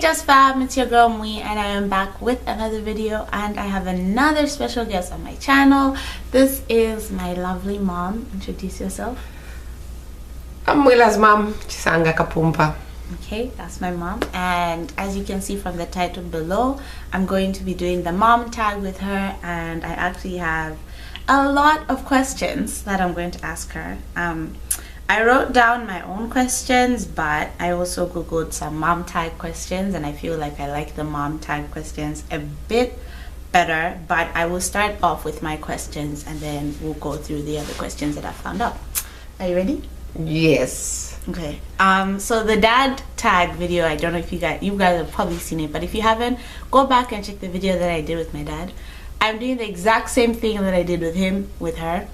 Just Fam, it's your girl Mwii, and I am back with another video, and I have another special guest on my channel. This is my lovely mom. Introduce yourself. I'm Mwila's mom, Chisanga Kapumpa. Okay, that's my mom, and as you can see from the title below, I'm going to be doing the mom tag with her, and I actually have a lot of questions that I'm going to ask her. I wrote down my own questions, but I also googled some mom tag questions, and I feel like I like the mom tag questions a bit better. But I will start off with my questions, and then we'll go through the other questions that I found out. Are you ready? Yes. Okay. So the dad tag video, I don't know if you guys have probably seen it, but if you haven't, go back and check the video that I did with my dad. I'm doing the exact same thing that I did with him, with her.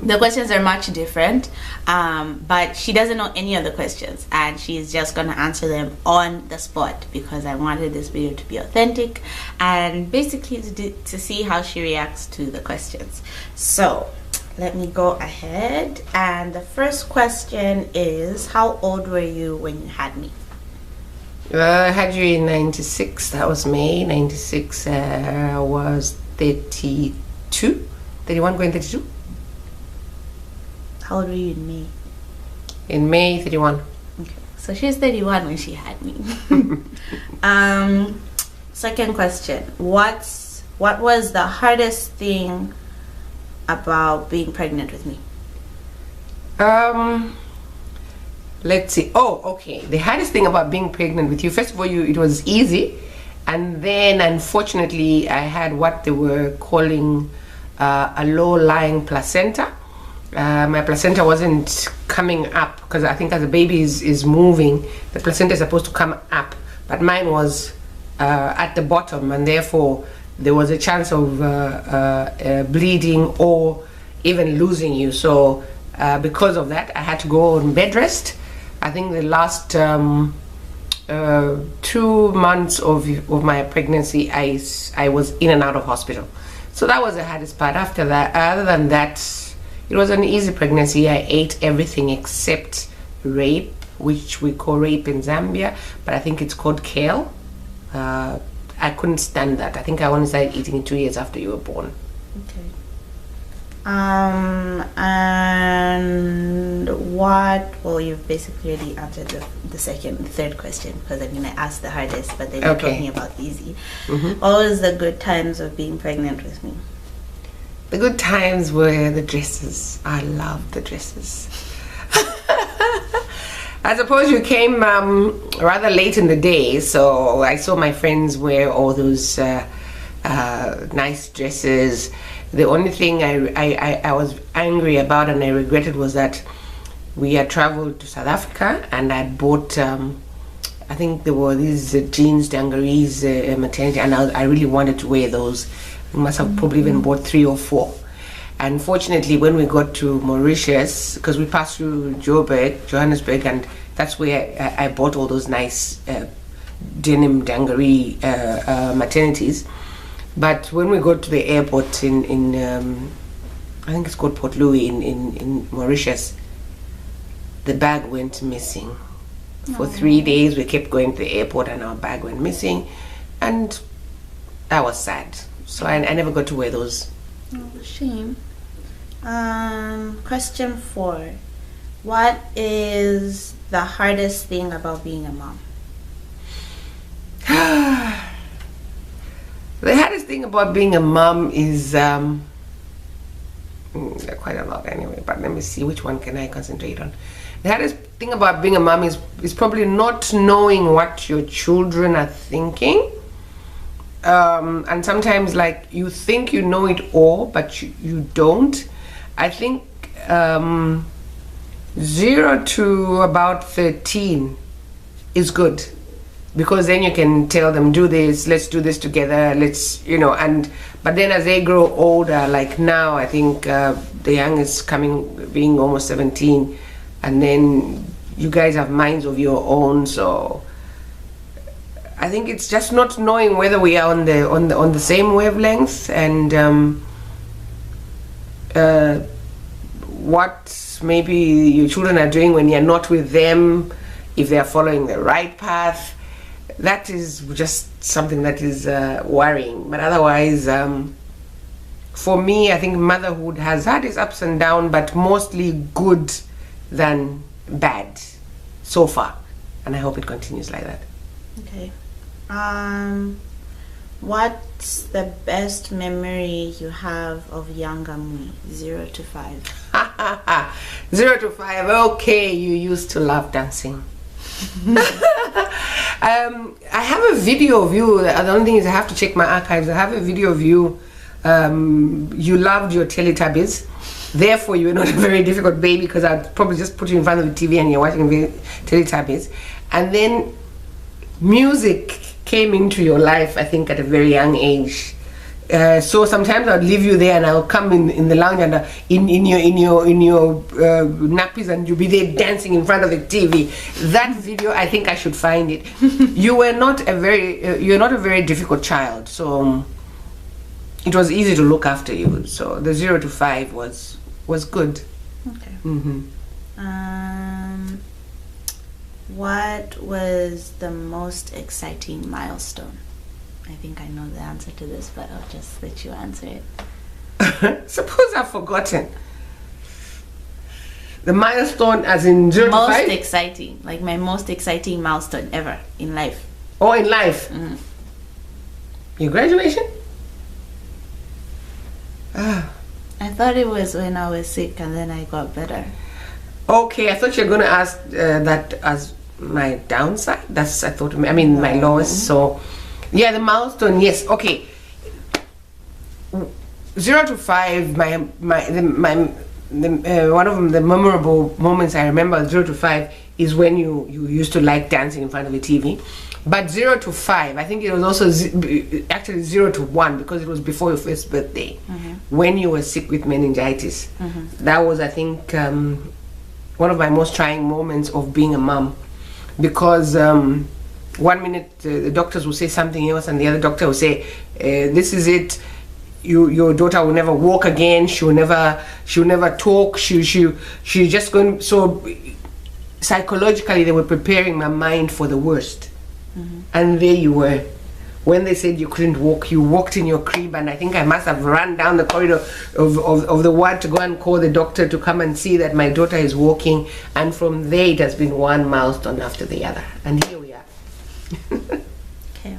The questions are much different, but she doesn't know any of the questions, and she's just gonna answer them on the spot because I wanted this video to be authentic and basically to see how she reacts to the questions. So let me go ahead, and the first question is, how old were you when you had me? I had you in 96. That was May 96. I was 32, 31 going 32. How old were you in May? In May, 31. Okay, so she's 31 when she had me. Second question: what was the hardest thing about being pregnant with me? Let's see. Oh, okay. The hardest thing about being pregnant with you, first of all, it was easy, and then unfortunately I had what they were calling a low-lying placenta. My placenta wasn't coming up because I think as the baby is moving, the placenta is supposed to come up, but mine was at the bottom, and therefore there was a chance of bleeding or even losing you. So because of that, I had to go on bed rest. I think the last 2 months of my pregnancy, I was in and out of hospital. So that was the hardest part. After that, other than that, it was an easy pregnancy. I ate everything except rape, which we call rape in Zambia, but I think it's called kale. I couldn't stand that. I think I only started eating it 2 years after you were born. Okay. And what? Well, you've basically already answered the third question, because I mean I asked the hardest, but then you're talking about easy. What was the good times of being pregnant with me? The good times were the dresses. I loved the dresses. I suppose you came rather late in the day, so I saw my friends wear all those nice dresses. The only thing I was angry about and I regretted was that we had traveled to South Africa, and I bought I think there were these jeans dungarees maternity, and I really wanted to wear those. We must have probably even bought 3 or 4. Unfortunately, when we got to Mauritius, because we passed through Johannesburg, and that's where I bought all those nice denim dungaree maternities. But when we got to the airport in I think it's called Port Louis in Mauritius, the bag went missing. For 3 days we kept going to the airport and our bag went missing, and that was sad. So I never got to wear those. Oh, shame. Question 4. What is the hardest thing about being a mom? The hardest thing about being a mom is quite a lot anyway, but let me see, which one can I concentrate on? The hardest thing about being a mom is probably not knowing what your children are thinking. And sometimes, like, you think you know it all, but you don't. I think 0 to about 13 is good, because then you can tell them, do this, let's do this together, let's, but then as they grow older, like now, I think the youngest being almost 17, and then you guys have minds of your own, so I think it's just not knowing whether we are on the same wavelength, and what maybe your children are doing when you're not with them, if they are following the right path. that is just something that is worrying. But otherwise, for me, I think motherhood has had its ups and downs, but mostly good than bad so far, and I hope it continues like that. Okay. What's the best memory you have of younger Mwii? 0 to 5. 0 to 5. Okay, you used to love dancing. I have a video of you. The only thing is I have to check my archives. I have a video of you. You loved your Teletubbies. Therefore, you were not a very difficult baby, because I'd probably just put you in front of the TV and you're watching Teletubbies. And then music came into your life, I think, at a very young age. So sometimes I'd leave you there and I'll come in the lounge and in your nappies, and you'll be there dancing in front of the TV. That video, I think I should find it. You were not a very difficult child, so it was easy to look after you. So the 0 to 5 was good. Okay. Mm-hmm. What was the most exciting milestone? I think I know the answer to this, but I'll just let you answer it. Suppose I've forgotten. The milestone as in 0 to 5? Most exciting. Like my most exciting milestone ever in life. Oh, in life? Mm-hmm. Your graduation? Ah. I thought it was when I was sick and then I got better. Okay, I thought you were going to ask that as my downside. That's, I thought, I mean, my lowest. So, yeah, the milestone, yes. Okay. 0 to 5, one of the memorable moments I remember 0 to 5 is when you used to like dancing in front of the TV. But 0 to 5, I think it was also actually 0 to 1, because it was before your first birthday, when you were sick with meningitis. That was, I think, one of my most trying moments of being a mom, because 1 minute the doctors will say something else, and the other doctor will say, "This is it. Your daughter will never walk again. She'll never talk. She just going." So psychologically, they were preparing my mind for the worst. And there you were. When they said you couldn't walk, you walked in your crib, and I think I must have run down the corridor of the ward to go and call the doctor to come and see that my daughter is walking. And from there, it has been one milestone after the other, and here we are. Okay.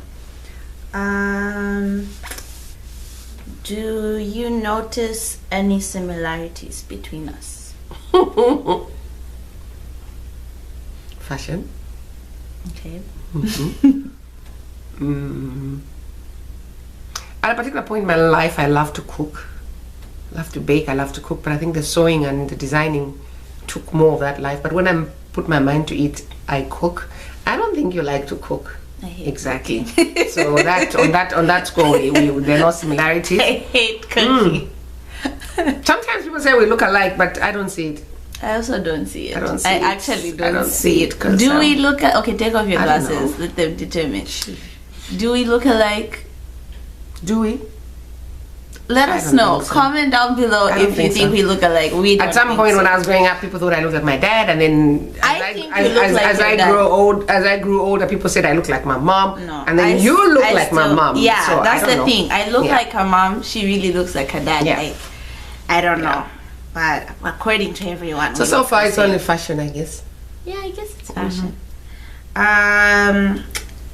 Do you notice any similarities between us? Fashion. Okay. At a particular point in my life, I love to cook. I love to bake, I love to cook, but I think the sewing and the designing took more of that life. But when I put my mind to it, I cook. I don't think you like to cook. I hate exactly. So that on that score, there are no similarities. I hate cooking. Sometimes people say we look alike, but I don't see it. I also don't see it. I actually don't see it. Do we look at... Okay, take off your glasses. Let them determine. Do we look alike? Do we? Let us know. So. Comment down below if you think we look alike. We don't. At some point when I was growing up, people thought I looked like my dad, and then as I grew older, people said I look like my mom. No, and then you look like my mom. Yeah, so that's the thing. I look like her mom. She really looks like her dad. Yeah. I don't know. But according to everyone, so far it's only fashion, I guess. Yeah, I guess it's fashion.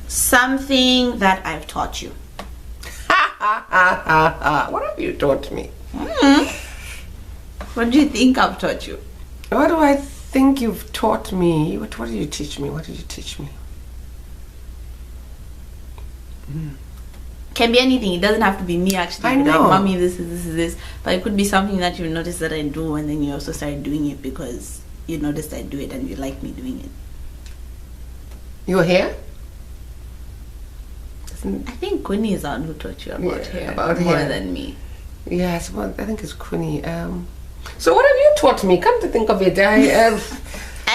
Something that I've taught you. What have you taught me? What do you think I've taught you? What do I think you've taught me? What did you teach me? What did you teach me? Can be anything. It doesn't have to be me actually. I know. Like, mommy, this is this. But it could be something that you notice that I do, and then you also started doing it because you noticed I do it and you like me doing it. Your hair? I think Kuni is the one who taught you about hair more than me. Yes, well, I think it's Kuni. So what have you taught me? Come to think of it, I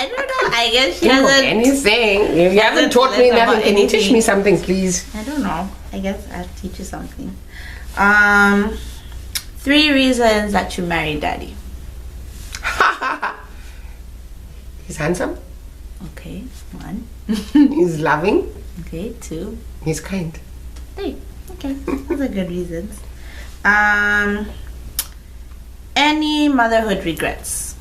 don't know. I guess she hasn't. hasn't. Anything. You haven't taught me nothing. Can you teach me something, please? I don't know. I guess I'll teach you something. 3 reasons that you married Daddy. He's handsome. Okay, 1. He's loving. Okay, 2. He's kind. 3. Okay, those are good reasons. Any motherhood regrets?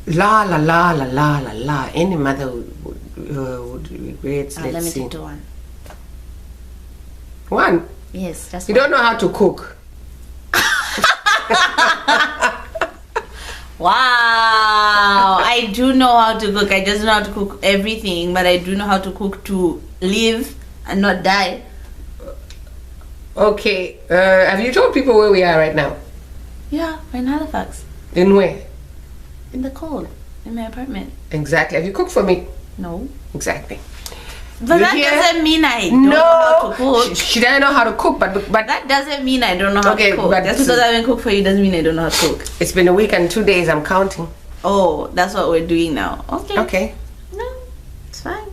La la la la la la la. Any mother would regret. Let me Let's see. take to 1. 1. Yes, that's You one. don't know how to cook. Wow, I do know how to cook. I just know how to cook everything, but I do know how to cook to live and not die. Okay. Have you told people where we are right now? Yeah, we're in Halifax. In where? In the cold. In my apartment. Exactly. Have you cooked for me? No. Exactly. But You that hear? doesn't mean I don't know how to No. cook. She doesn't know how to cook, but That doesn't mean I don't know how Okay, to cook. but- Just because I haven't cooked for you doesn't mean I don't know how to cook. it's been a week and 2 days. I'm counting. Oh, that's what we're doing now. Okay. Okay. No, it's fine.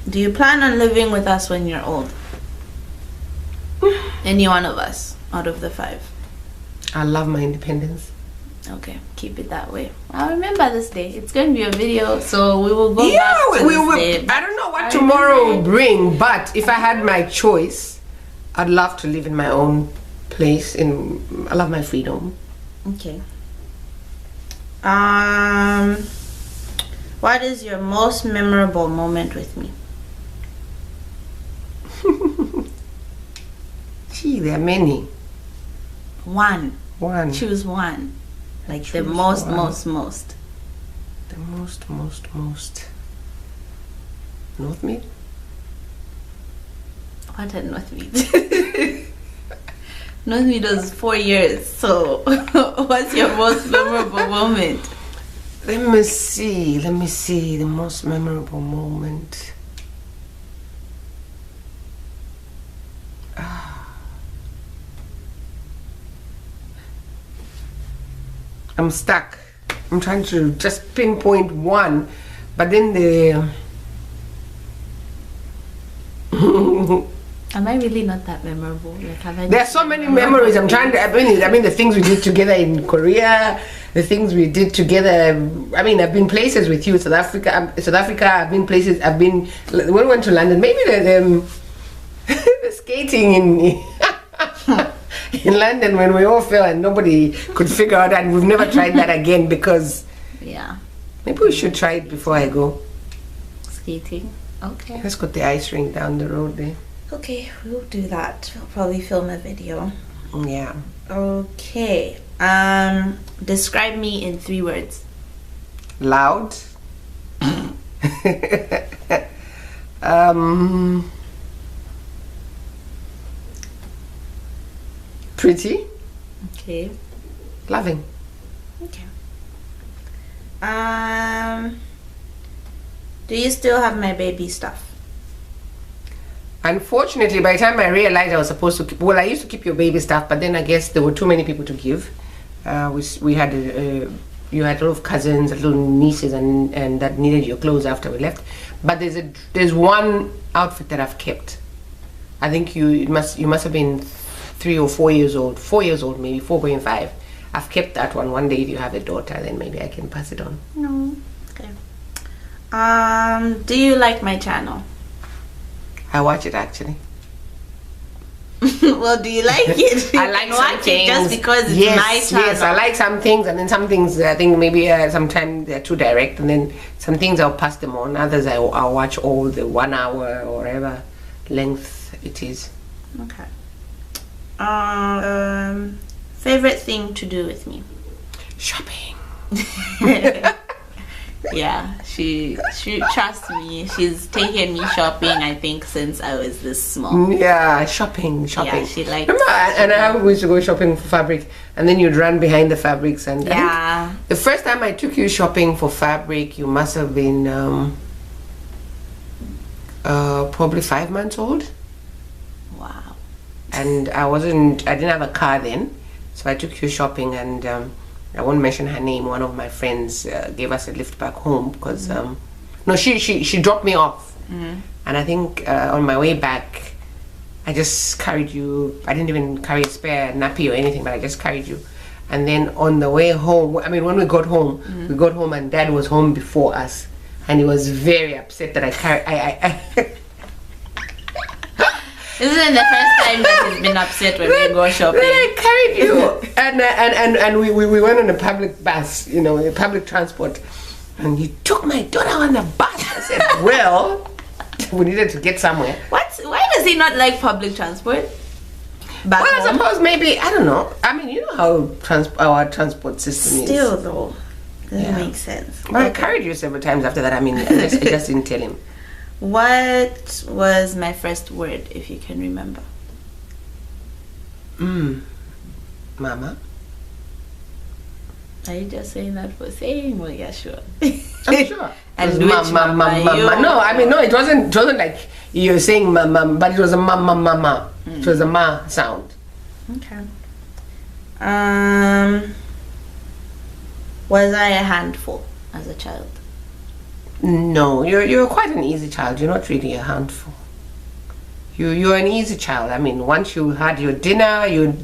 Do you plan on living with us when you're old? Any one of us out of the 5. I love my independence. Okay, keep it that way. I'll remember this day. It's going to be a video, so we will go Yeah, back to we this will. day. I don't know what I tomorrow will remember. bring, but if I had my choice, I'd love to live in my own place. I love my freedom. Okay. What is your most memorable moment with me? Gee, there are many. 1. One. Choose 1. Like the Choose most, one. most. The most. Northmead? What at Northmead? Northmead was 4 years. So, what's your most memorable moment? Let me see. The most memorable moment. I'm stuck. I'm trying to just pinpoint one, but then Am I really not that memorable? Like, have I there are so many memories. I'm trying to. I mean, the things we did together in Korea, the things we did together. I mean, I've been places with you, South Africa. I've been places. When we went to London, maybe the skating in in London when we all fell and nobody could figure out, and we've never tried that again because Yeah. maybe we should try it before I go. Skating. Okay. Let's go to the ice rink down the road there. Okay, we'll do that. We'll probably film a video. Yeah. Okay. Describe me in 3 words. Loud. Pretty. Okay. Loving. Okay. Do you still have my baby stuff? Unfortunately, by the time I realized I was supposed to keep, well, I used to keep your baby stuff, but then I guess there were too many people to give. We had you had a lot of cousins, little nieces, and that needed your clothes after we left. But there's one outfit that I've kept. I think you must have been 3 or 4 years old. 4 years old, maybe 4 going 5. I've kept that one. One day, if you have a daughter, then maybe I can pass it on. No. Okay. Do you like my channel? I watch it actually. Well, do you like it? You I like can some watch it things. just because it's yes, my channel. Yes, I like some things, and then some things I think maybe sometimes they're too direct, and then some things I'll pass them on. Others I'll watch all the 1 hour or whatever length it is. Okay. Favorite thing to do with me? Shopping. Yeah, she trusts me. She's taken me shopping, I think, since I was this small. Yeah, shopping. Yeah, she liked. Remember, and I used to go shopping for fabric, and then you'd run behind the fabrics. And I Yeah. think the first time I took you shopping for fabric, you must have been probably 5 months old. Wow. And I didn't have a car then, so I took you shopping, and I won't mention her name. One of my friends gave us a lift back home because no, she dropped me off, and I think on my way back I just carried you. I didn't even carry a spare nappy or anything, but I just carried you, and then on the way home, I mean, when we got home, we got home and Dad was home before us, and he was very upset that I carried. Isn't it the first time that he's been upset when we go shopping? Then I carried you, and we went on a public bus, you know, a public transport, and you took my daughter on the bus. I said, well, we needed to get somewhere. What? Why does he not like public transport? Back Well, I home? suppose maybe, I don't know. I mean, you know how our transport system is. Still though, doesn't Yeah. make sense. Well, I carried you several times after that. I mean, I just didn't tell him. What was my first word, if you can remember? Mama. Are you just saying that for saying? Well, yeah, sure. I'm sure. And It was which mama? You? No, I mean, no, it wasn't like you're saying mama, but it was a mama. It was a ma sound. Okay. Was I a handful as a child? No, you're quite an easy child. You're not really a handful. You're an easy child. I mean, once you had your dinner, you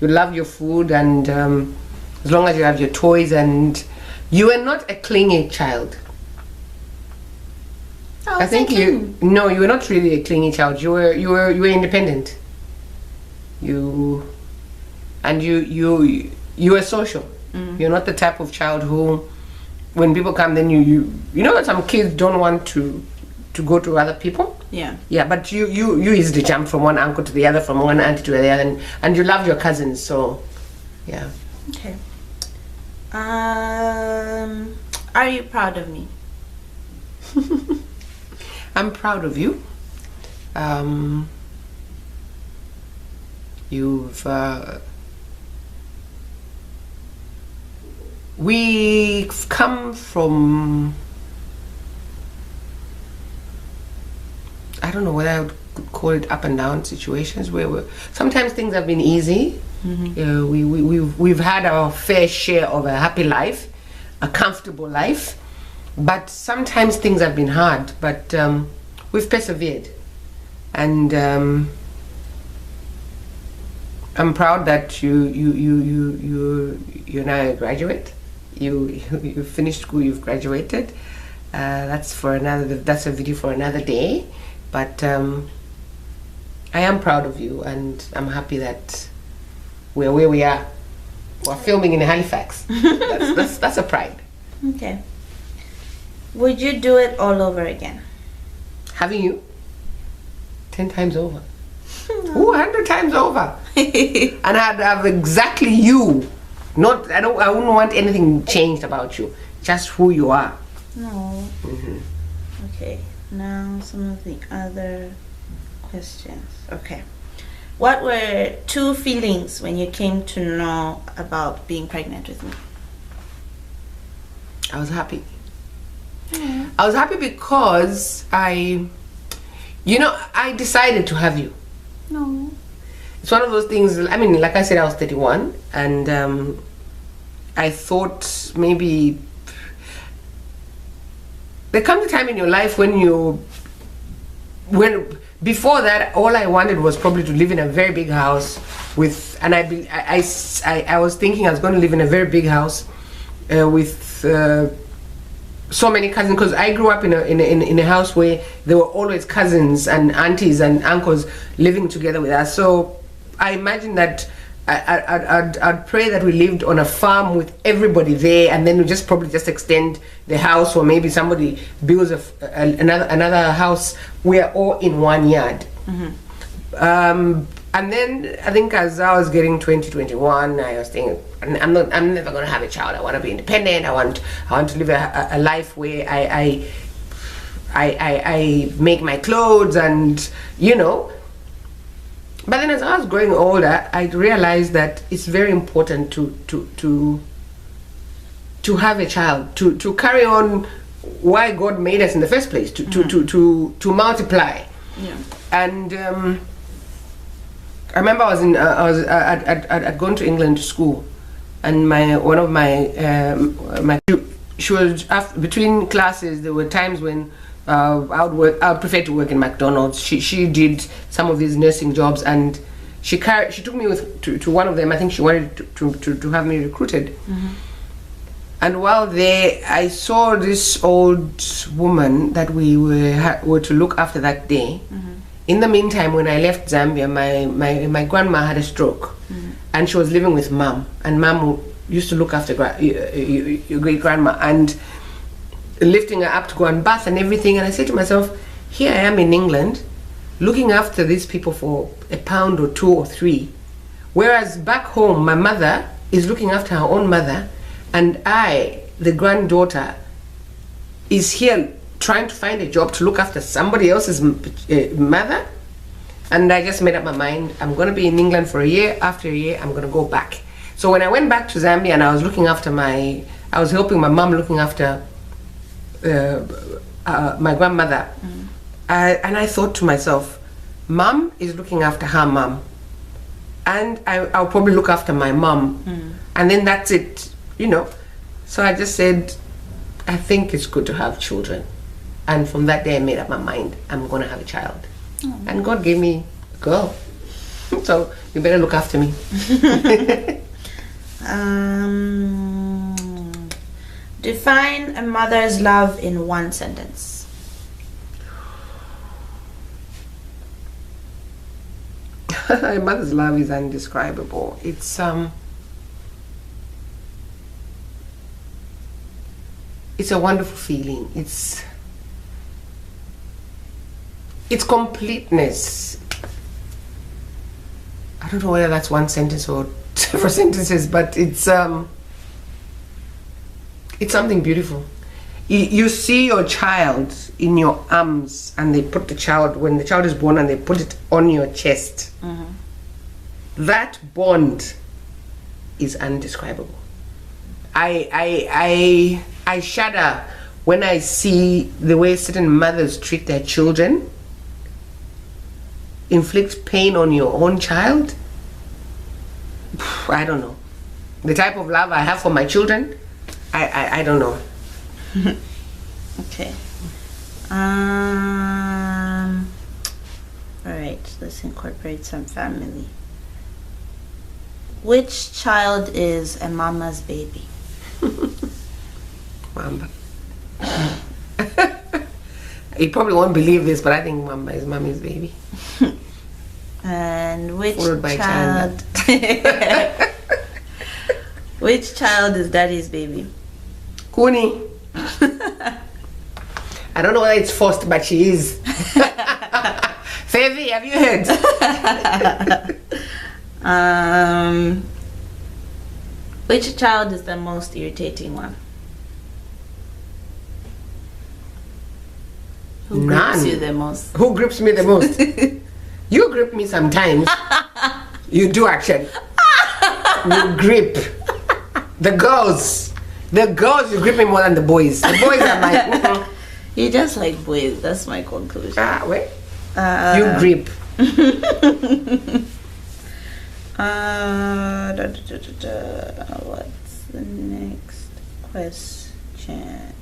love your food, and as long as you have your toys, and you are not a clingy child. Oh, I think you were not really a clingy child. You were independent. You were social. You're not the type of child who, when people come, then you know that some kids don't want to go to other people. Yeah. Yeah, but you easily jump from one uncle to the other, from one auntie to the other, and you love your cousins. So, yeah. Okay. Are you proud of me? I'm proud of you. We've come from, I don't know whether I would call it up and down situations where sometimes things have been easy. We've had our fair share of a happy life, a comfortable life, but sometimes things have been hard, but we've persevered, and I'm proud that you're now a graduate. You finished school, you've graduated. That's a video for another day, but I am proud of you, and I'm happy that we're where we are. We're filming in Halifax. That's a pride. Okay. Would you do it all over again? Having you 10 times over. Ooh, 100 times over. And I'd have exactly you. I wouldn't want anything changed about you. Just who you are. No. Okay. Now some of the other questions. Okay. What were 2 feelings when you came to know about being pregnant with me? I was happy. I was happy because I decided to have you. No. It's one of those things. I mean, like I said, I was 31, and I thought maybe there comes a time in your life when before that, all I wanted was probably to live in a very big house and I was thinking I was going to live in a very big house with so many cousins, because I grew up in a house where there were always cousins and aunties and uncles living together with us. So I imagined that I'd pray that we lived on a farm with everybody there, and then we probably extend the house, or maybe somebody builds another house. We are all in one yard. And then I think as I was getting 2021, I was thinking, I'm never going to have a child. I want to be independent. I want to live a life where I make my clothes, and But then as I was growing older, I realized that it's very important to have a child, to carry on why God made us in the first place, to multiply. Yeah. And I remember I'd gone to England to school, and she was between classes. There were times when I would prefer to work in McDonald's. She did some of these nursing jobs, and she took me to one of them. I think she wanted to have me recruited. And while there, I saw this old woman that we were to look after that day. In the meantime, when I left Zambia, my grandma had a stroke, and she was living with mom, and mom used to look after your great grandma and lifting her up to go and bath and everything. And I said to myself, here I am in England, looking after these people for £1 or 2 or 3, whereas back home my mother is looking after her own mother, and I, the granddaughter, is here trying to find a job to look after somebody else's mother. And I just made up my mind, I'm going to be in England for a year. After a year, I'm going to go back. So when I went back to Zambia and I was looking after I was helping my mom looking after my grandmother, and I thought to myself, mom is looking after her mom, and I'll probably look after my mom, and then that's it, you know. So I just said, I think it's good to have children. And from that day I made up my mind, I'm going to have a child. And God gave me a girl. So you better look after me. Define a mother's love in one sentence. A mother's love is indescribable. It's a wonderful feeling. It's completeness. I don't know whether that's one sentence or several sentences, but it's something beautiful. You see your child in your arms, and they put the child, when the child is born, and they put it on your chest. That bond is indescribable. I shudder when I see the way certain mothers treat their children, inflict pain on your own child. I don't know. The type of love I have for my children, I don't know. Okay. Alright, let's incorporate some family. Which child is a mama's baby? Mamba. You probably won't believe this, but I think Mamba is mommy's baby. And which Followed by child? Which child is daddy's baby? Kuni. I don't know whether it's forced, but she is. Fevi, have you heard? Which child is the most irritating one? Who grips you the most? Who grips me the most? You grip me sometimes. You do actually. You grip. The girls, you grip me more than the boys. The boys are like, You just like boys. That's my conclusion. Wait. You grip. What's the next question?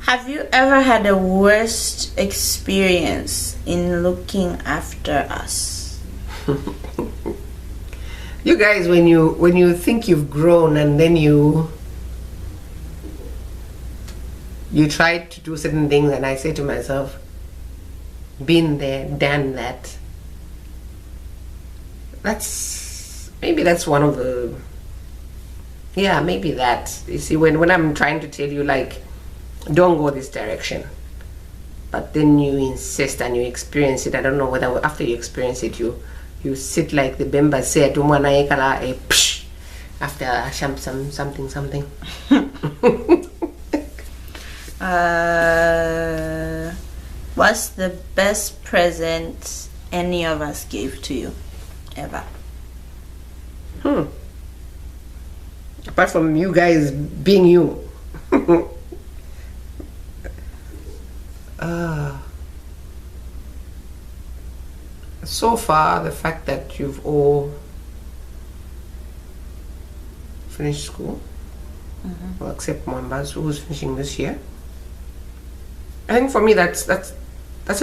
Have you ever had a worst experience in looking after us? You guys, when you think you've grown and then you try to do certain things, and I say to myself, been there, done that. Maybe that's one of the, maybe that. You see, when I'm trying to tell you, like, don't go this direction, but then you insist and you experience it. I don't know whether after you experience it, you sit like the Bemba said, after something. What's the best present any of us gave to you ever? Apart from you guys being you. So far, the fact that you've all finished school, well, except Mwamba's, who's finishing this year. I think for me that's the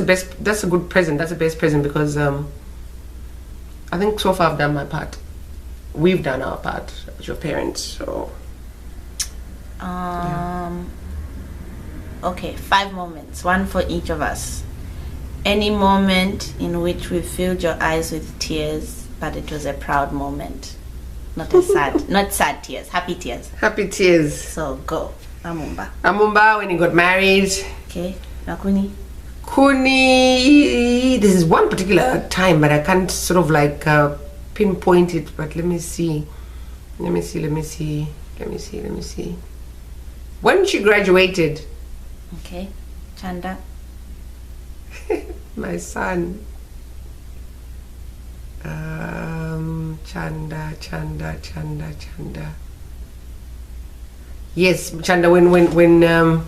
best. That's a good present. That's the best present because I think so far I've done my part. We've done our part as your parents. So. Okay, 5 moments, one for each of us. Any moment in which we filled your eyes with tears, but it was a proud moment. Not a sad, not sad tears, happy tears. Happy tears. So go, Amumba. Amumba, when he got married. Okay, Nakuni. Kuni, this is one particular time, but I can't sort of like pinpoint it. But let me see. When she graduated. Okay, Chanda. My son. Chanda. Yes, Chanda. When I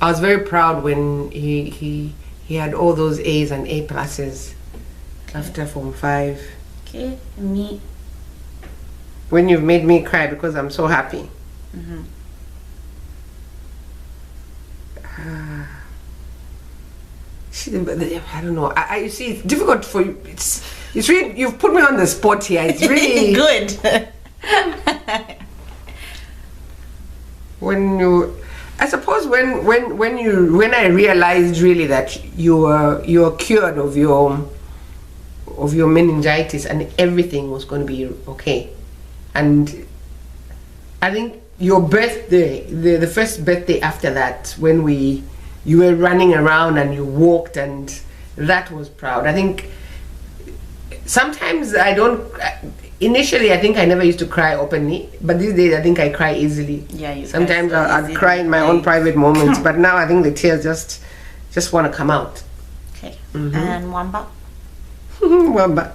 was very proud when he had all those A's and A pluses after Form 5. Okay, me. When you've made me cry because I'm so happy. I don't know. You see, it's difficult for you. It's really, you've put me on the spot here. It's really good. I suppose when I realized really that you're cured of your meningitis and everything was going to be okay, and I think your birthday, the first birthday after that, when you were running around and you walked, and that was proud. I think sometimes initially I think I never used to cry openly, but these days I think I cry easily. Yeah, you sometimes cry so I'd cry in my own private moments, but now I think the tears just want to come out. Okay. And Mwamba? Mwamba.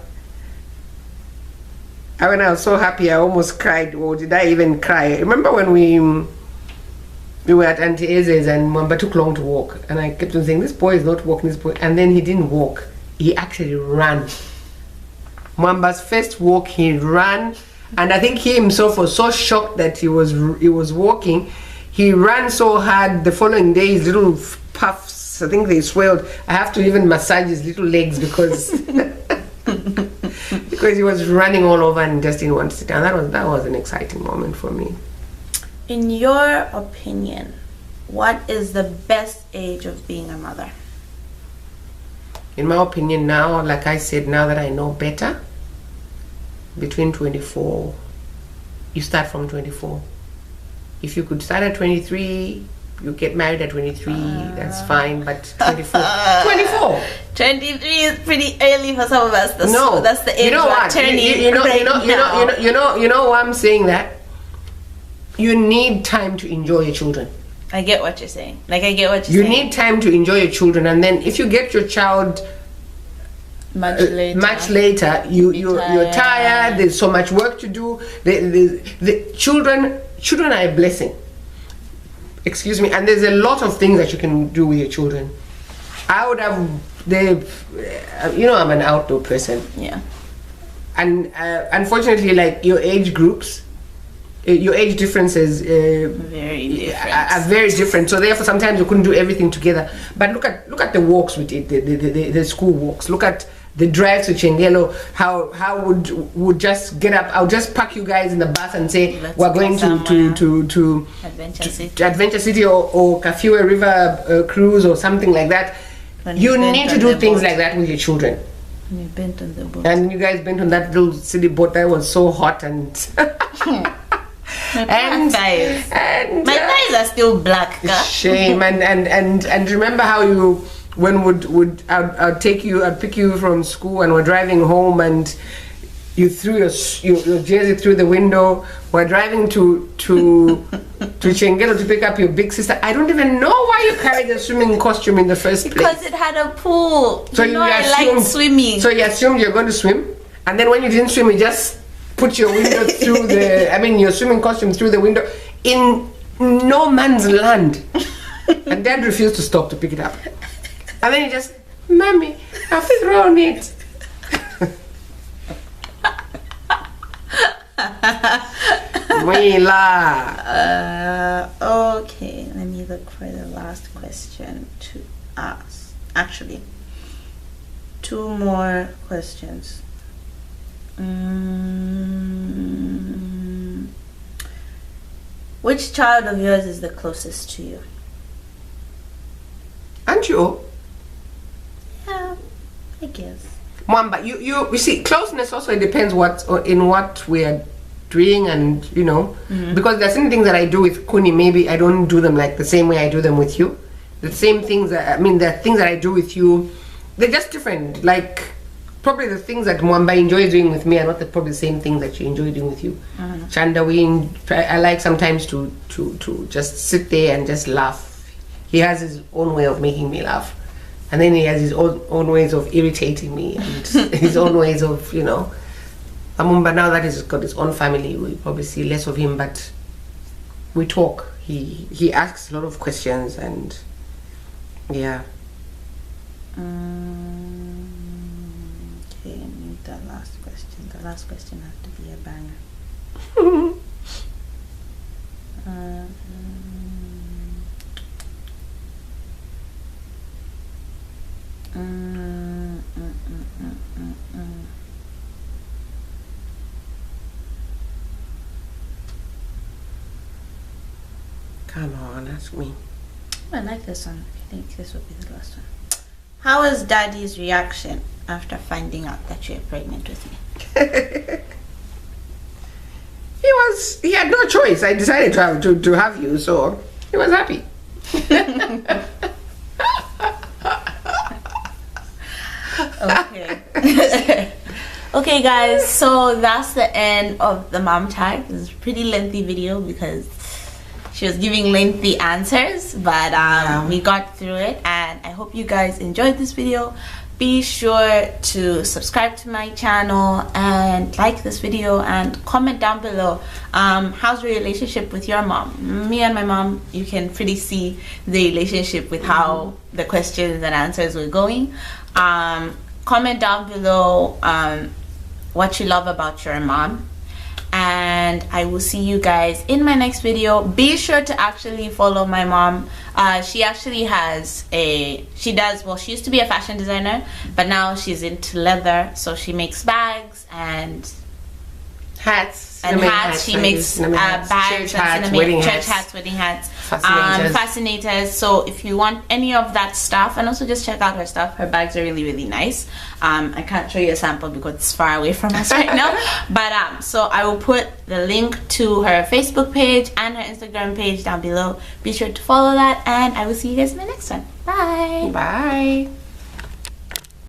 When I was so happy I almost cried, or did I even cry? Remember when we were at Auntie Eze's and Mwamba took long to walk, and I kept on saying, this boy is not walking, this boy, and then he didn't walk, he actually ran. Mwamba's first walk, he ran, and I think he himself was so shocked that he was walking. He ran so hard the following day, his little puffs, I think they swelled. I have to even massage his little legs because because he was running all over and just didn't want to sit down. That was an exciting moment for me. In your opinion, what is the best age of being a mother? In my opinion now, like I said, now that I know better, between 24, you start from 24. If you could start at 23, you get married at 23, that's fine, but 24. 24! 23 is pretty early for some of us. No, that's the age you know we're what? turning You know why I'm saying that? You need time to enjoy your children. I get what you're saying. Like, I get what you're saying. You need time to enjoy your children, and then if you get your child much later, you're tired. There's so much work to do. The children are a blessing. Excuse me. And there's a lot of things that you can do with your children. I would have I'm an outdoor person. Yeah. And unfortunately, like your age groups, your age differences are very different. So therefore, sometimes you couldn't do everything together. But look at the walks we did, the school walks. Look at the drive to Chengelo. How would just get up? I'll just pack you guys in the bus and say we're going to Adventure City or Kafue River cruise or something like that. You need to do things like that with your children. We bent on the boat. And you guys bent on that little silly boat that was so hot and. My thighs are still black. Shame. and remember how you I'd pick you from school and we're driving home and you threw your jersey through the window. We're driving to Chengelo to pick up your big sister. I don't even know why you carried a swimming costume in the first place. Because it had a pool. So I like swimming. So you assumed you're going to swim, and then when you didn't swim, you just put your window through your swimming costume through the window in no man's land. And Dad refused to stop to pick it up. And then he just, Mommy, I've thrown it. Mwii la. Okay, let me look for the last question to ask. Actually, 2 more questions. Which child of yours is the closest to you? Aren't you? Yeah, I guess. Mwamba, you see, closeness also depends in what we are doing, and you know, because there's certain things that I do with Kuni, maybe I don't do them like the same way I do them with you. The same things that, I mean, the things that I do with you, they're just different. Like, probably the things that Mwamba enjoys doing with me are not probably the same things that you enjoy doing with you. Chanda, I like sometimes to just sit there and just laugh. He has his own way of making me laugh. And then he has his own ways of irritating me, and his own ways of, you know. But now that he's got his own family, we probably see less of him, but we talk. He asks a lot of questions, and yeah. Okay, I need that last question. The last question has to be a banger. Come on, ask me. I like this one. I think this will be the last one. How was Daddy's reaction after finding out that you're pregnant with me? He had no choice. I decided to have you, so he was happy. Okay. Okay guys, so that's the end of the mom tag. This is a pretty lengthy video because she was giving lengthy answers, but we got through it, and I hope you guys enjoyed this video. Be sure to subscribe to my channel and like this video and comment down below how's your relationship with your mom. Me and my mom, you can pretty see the relationship with how the questions and answers were going. Comment down below what you love about your mom, and I will see you guys in my next video. Be sure to actually follow my mom. She actually has she used to be a fashion designer, but now she's into leather, so she makes bags and hats. She makes bags, church hats, wedding hats, fascinators. So if you want any of that stuff, and also just check out her stuff, her bags are really, really nice. I can't show you a sample because it's far away from us right now, but so I will put the link to her Facebook page and her Instagram page down below. Be sure to follow that, and I will see you guys in the next one. Bye.